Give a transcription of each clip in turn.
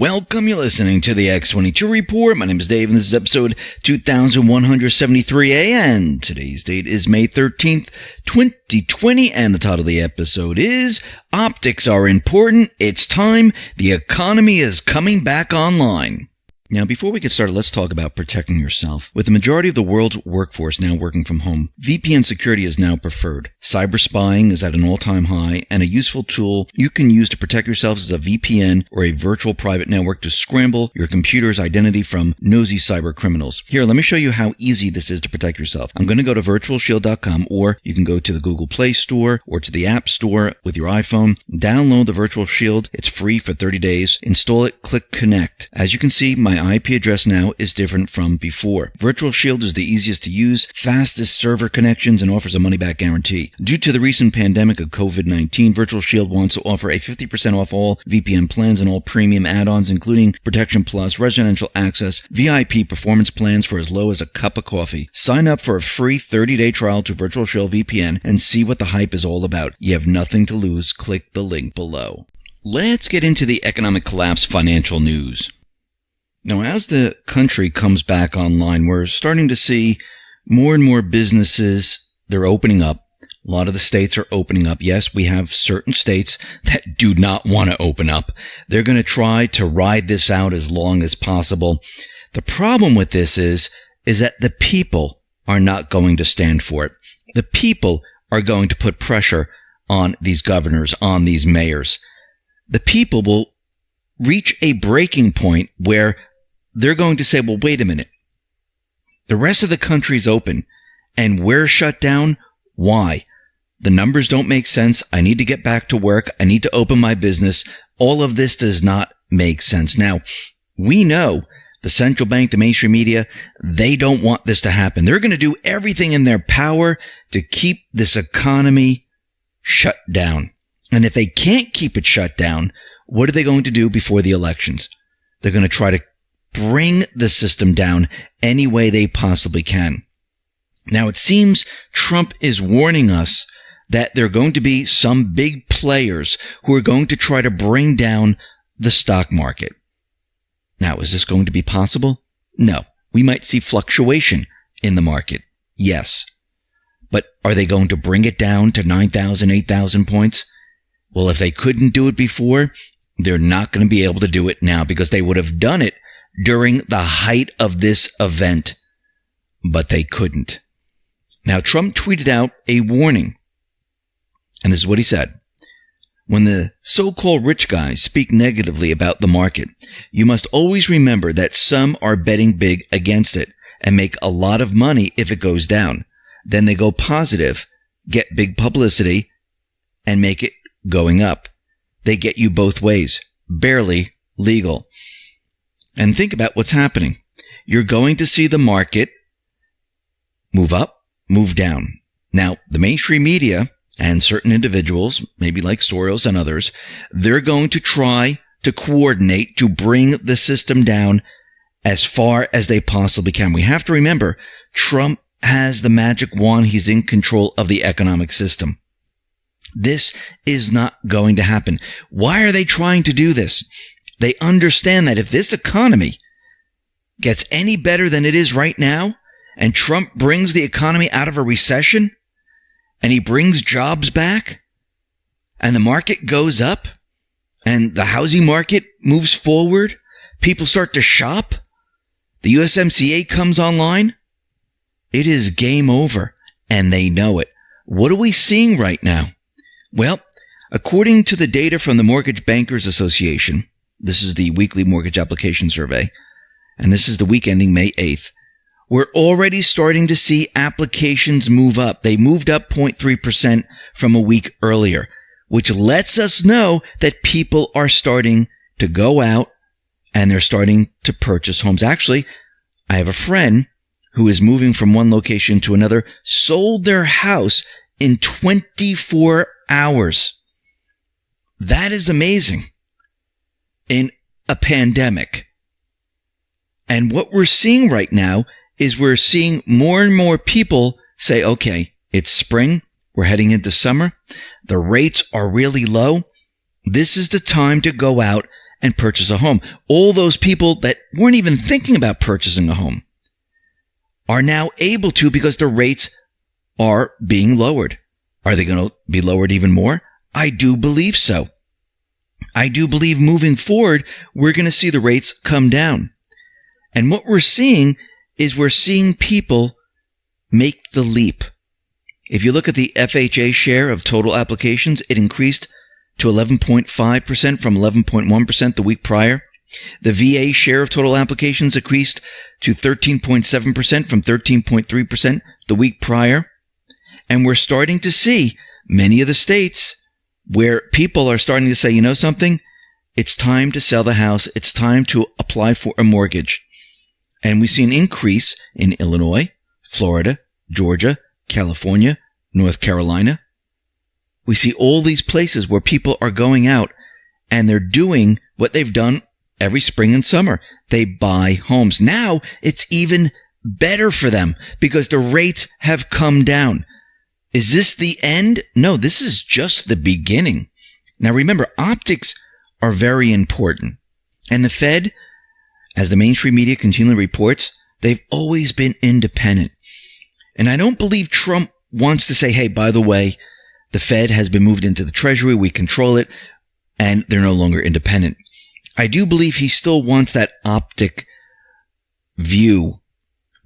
Welcome, you're listening to the X22 Report. My name is Dave, and this is episode 2173A, and today's date is May 13th, 2020, and the title of the episode is Optics Are Important, It's Time, the Economy is Coming Back Online. Now, before we get started, let's talk about protecting yourself. With the majority of the world's workforce now working from home, VPN security is now preferred. Cyber spying is at an all-time high, and a useful tool you can use to protect yourself is a VPN or a virtual private network to scramble your computer's identity from nosy cyber criminals. Here, let me show you how easy this is to protect yourself. I'm going to go to virtualshield.com, or you can go to the Google Play Store or to the App Store with your iPhone. Download the Virtual Shield. It's free for 30 days. Install it, click Connect. As you can see, my IP address now is different from before. Virtual Shield is the easiest to use, fastest server connections, and offers a money-back guarantee. Due to the recent pandemic of COVID-19, Virtual Shield wants to offer a 50% off all VPN plans and all premium add-ons, including Protection Plus, Residential Access, VIP performance plans for as low as a cup of coffee. Sign up for a free 30-day trial to Virtual Shield VPN and see what the hype is all about. You have nothing to lose. Click the link below. Let's get into the economic collapse financial news. Now, as the country comes back online, we're starting to see more and more businesses, they're opening up. A lot of the states are opening up. Yes, we have certain states that do not want to open up. They're going to try to ride this out as long as possible. The problem with this is that the people are not going to stand for it. The people are going to put pressure on these governors, on these mayors. The people will reach a breaking point where they're going to say, well, wait a minute. The rest of the country's open and we're shut down. Why? The numbers don't make sense. I need to get back to work. I need to open my business. All of this does not make sense. Now, we know the central bank, the mainstream media, they don't want this to happen. They're going to do everything in their power to keep this economy shut down. And if they can't keep it shut down, what are they going to do before the elections? They're going to try to bring the system down any way they possibly can. Now, it seems Trump is warning us that there are going to be some big players who are going to try to bring down the stock market. Now, is this going to be possible? No. We might see fluctuation in the market. Yes. But are they going to bring it down to 9,000, 8,000 points? Well, if they couldn't do it before, they're not going to be able to do it now because they would have done it during the height of this event, but they couldn't. Now, Trump tweeted out a warning, and this is what he said. When the so-called rich guys speak negatively about the market, you must always remember that some are betting big against it and make a lot of money if it goes down. Then they go positive, get big publicity, and make it going up. They get you both ways, barely legal. And think about what's happening. You're going to see the market move up, move down. Now, the mainstream media and certain individuals, maybe like Soros and others, they're going to try to coordinate to bring the system down as far as they possibly can. We have to remember, Trump has the magic wand. He's in control of the economic system. This is not going to happen. Why are they trying to do this? They understand that if this economy gets any better than it is right now, and Trump brings the economy out of a recession, and he brings jobs back, and the market goes up, and the housing market moves forward, people start to shop, the USMCA comes online, it is game over, and they know it. What are we seeing right now? Well, according to the data from the Mortgage Bankers Association, this is the weekly mortgage application survey, and this is the week ending May 8th. We're already starting to see applications move up. They moved up 0.3% from a week earlier, which lets us know that people are starting to go out and they're starting to purchase homes. Actually, I have a friend who is moving from one location to another, sold their house in 24 hours. That is amazing. In a pandemic. And what we're seeing right now is we're seeing more and more people say, okay, it's spring, we're heading into summer, the rates are really low. This is the time to go out and purchase a home. All those people that weren't even thinking about purchasing a home are now able to because the rates are being lowered. Are they going to be lowered even more? I do believe so. I do believe moving forward, we're going to see the rates come down. And what we're seeing is we're seeing people make the leap. If you look at the FHA share of total applications, it increased to 11.5% from 11.1% the week prior. The VA share of total applications increased to 13.7% from 13.3% the week prior. And we're starting to see many of the states where people are starting to say, you know something? It's time to sell the house. It's time to apply for a mortgage. And we see an increase in Illinois, Florida, Georgia, California, North Carolina. We see all these places where people are going out and they're doing what they've done every spring and summer. They buy homes. Now it's even better for them because the rates have come down. Is this the end? No, this is just the beginning. Now remember, optics are very important. And the Fed, as the mainstream media continually reports, they've always been independent. And I don't believe Trump wants to say, hey, by the way, the Fed has been moved into the Treasury, we control it, and they're no longer independent. I do believe he still wants that optic view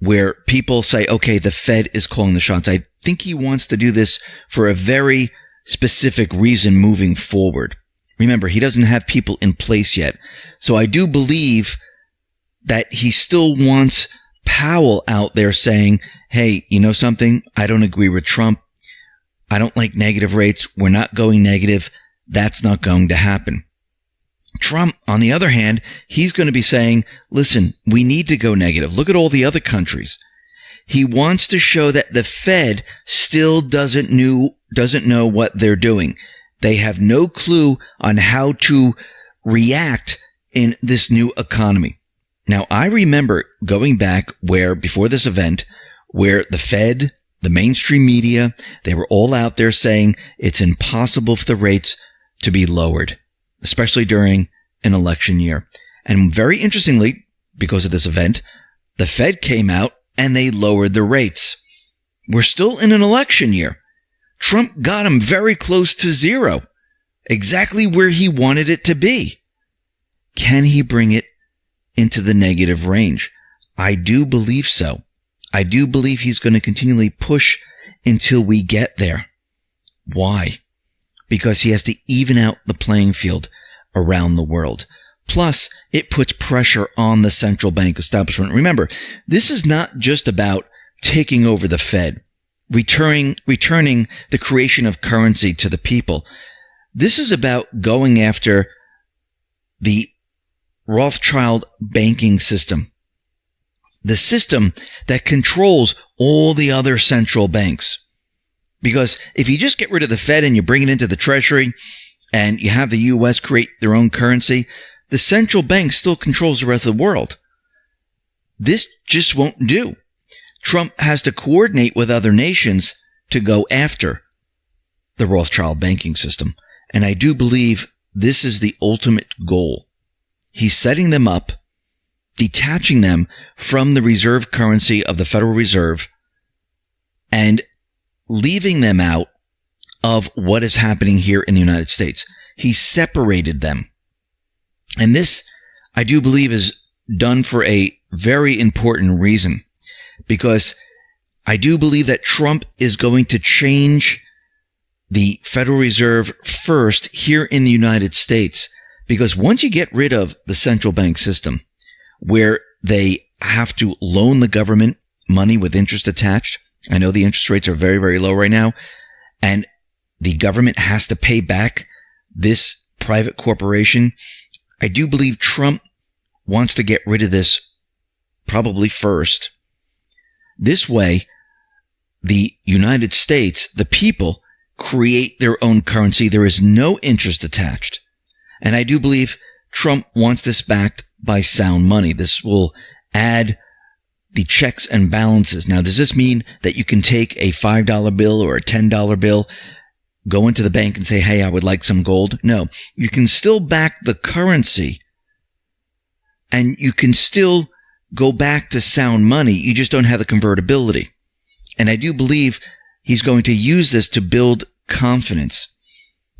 where people say, okay, the Fed is calling the shots. I think he wants to do this for a very specific reason moving forward. Remember, he doesn't have people in place yet. So I do believe that he still wants Powell out there saying, hey, you know something? I don't agree with Trump. I don't like negative rates. We're not going negative. That's not going to happen. Trump, on the other hand, he's going to be saying, listen, we need to go negative. Look at all the other countries. He wants to show that the Fed still doesn't know what they're doing. They have no clue on how to react in this new economy. Now, I remember going back before this event, where the Fed, the mainstream media, they were all out there saying it's impossible for the rates to be lowered, especially during an election year. And very interestingly, because of this event, the Fed came out and they lowered the rates. We're still in an election year. Trump got them very close to zero, exactly where he wanted it to be. Can he bring it into the negative range? I do believe so. I do believe he's going to continually push until we get there. Why? Because he has to even out the playing field around the world. Plus, it puts pressure on the central bank establishment. Remember, this is not just about taking over the Fed, returning the creation of currency to the people. This is about going after the Rothschild banking system, the system that controls all the other central banks. Because if you just get rid of the Fed and you bring it into the Treasury and you have the U.S. create their own currency, the central bank still controls the rest of the world. This just won't do. Trump has to coordinate with other nations to go after the Rothschild banking system. And I do believe this is the ultimate goal. He's setting them up, detaching them from the reserve currency of the Federal Reserve, and leaving them out of what is happening here in the United States. He separated them. And this, I do believe, is done for a very important reason, because I do believe that Trump is going to change the Federal Reserve first here in the United States. Because once you get rid of the central bank system, where they have to loan the government money with interest attached, I know the interest rates are very, very low right now, and the government has to pay back this private corporation. I do believe Trump wants to get rid of this probably first. This way, the United States, the people, create their own currency. There is no interest attached. And I do believe Trump wants this backed by sound money. This will add the checks and balances. Now, does this mean that you can take a $5 bill or a $10 bill, go into the bank and say, hey, I would like some gold? No, you can still back the currency and you can still go back to sound money. You just don't have the convertibility. And I do believe he's going to use this to build confidence.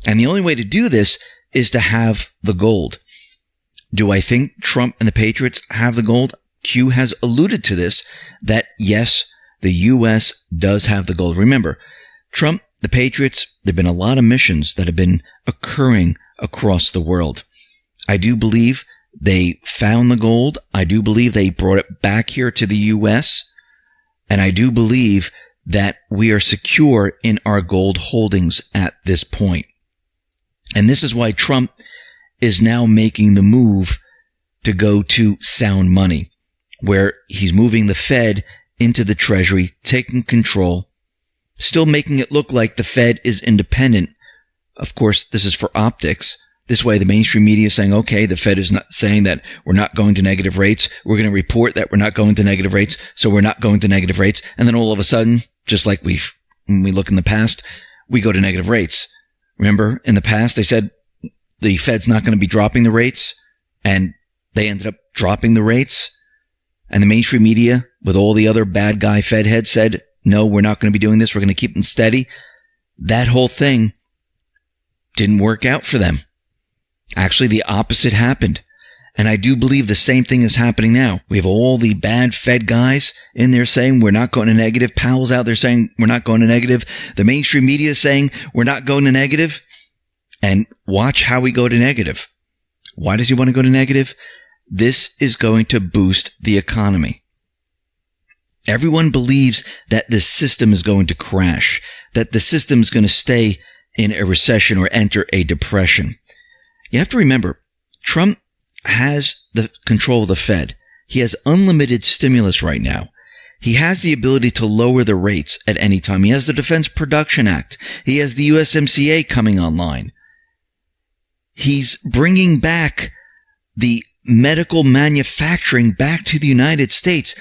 And the only way to do this is to have the gold. Do I think Trump and the Patriots have the gold? Q has alluded to this, that yes, the U.S. does have the gold. Remember, Trump, the Patriots, there have been a lot of missions that have been occurring across the world. I do believe they found the gold. I do believe they brought it back here to the U.S. And I do believe that we are secure in our gold holdings at this point. And this is why Trump is now making the move to go to sound money, where he's moving the Fed into the Treasury, taking control, still making it look like the Fed is independent. Of course, this is for optics. This way, the mainstream media is saying, okay, the Fed is not saying that we're not going to negative rates. We're going to report that we're not going to negative rates, so we're not going to negative rates. And then all of a sudden, just like when we look in the past, we go to negative rates. Remember, in the past, they said the Fed's not going to be dropping the rates, and they ended up dropping the rates. And the mainstream media, with all the other bad guy Fed heads, said, no, we're not going to be doing this. We're going to keep them steady. That whole thing didn't work out for them. Actually, the opposite happened. And I do believe the same thing is happening now. We have all the bad Fed guys in there saying we're not going to negative. Powell's out there saying we're not going to negative. The mainstream media is saying we're not going to negative. And watch how we go to negative. Why does he want to go to negative? This is going to boost the economy. Everyone believes that this system is going to crash, that the system is going to stay in a recession or enter a depression. You have to remember, Trump has the control of the Fed. He has unlimited stimulus right now. He has the ability to lower the rates at any time. He has the Defense Production Act. He has the USMCA coming online. He's bringing back the medical manufacturing back to the United States.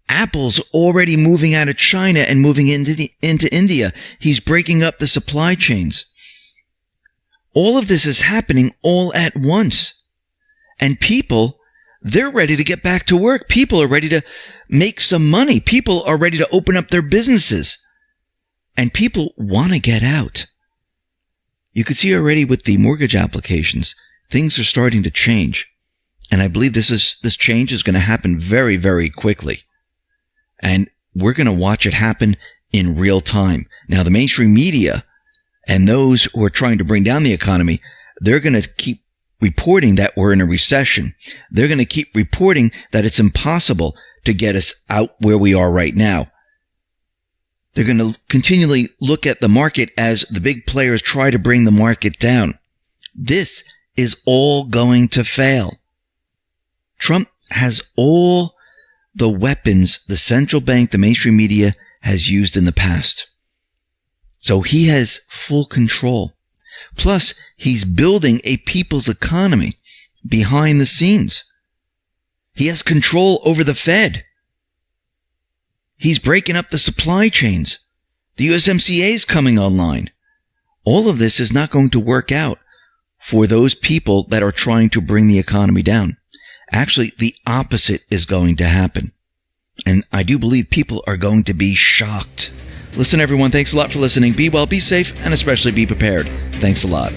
Apple's already moving out of China and moving into India. He's breaking up the supply chains. All of this is happening all at once. And people, they're ready to get back to work. People are ready to make some money. People are ready to open up their businesses. And people want to get out. You can see already with the mortgage applications, things are starting to change. And I believe this change is going to happen very, very quickly. And we're going to watch it happen in real time. Now, the mainstream media and those who are trying to bring down the economy, they're going to keep reporting that we're in a recession. They're going to keep reporting that it's impossible to get us out where we are right now. They're going to continually look at the market as the big players try to bring the market down. This is all going to fail. Trump has all the weapons the central bank, the mainstream media has used in the past. So he has full control. Plus, he's building a people's economy behind the scenes. He has control over the Fed. He's breaking up the supply chains. The USMCA is coming online. All of this is not going to work out for those people that are trying to bring the economy down. Actually, the opposite is going to happen. And I do believe people are going to be shocked. Listen, everyone, thanks a lot for listening. Be well, be safe, and especially be prepared. Thanks a lot.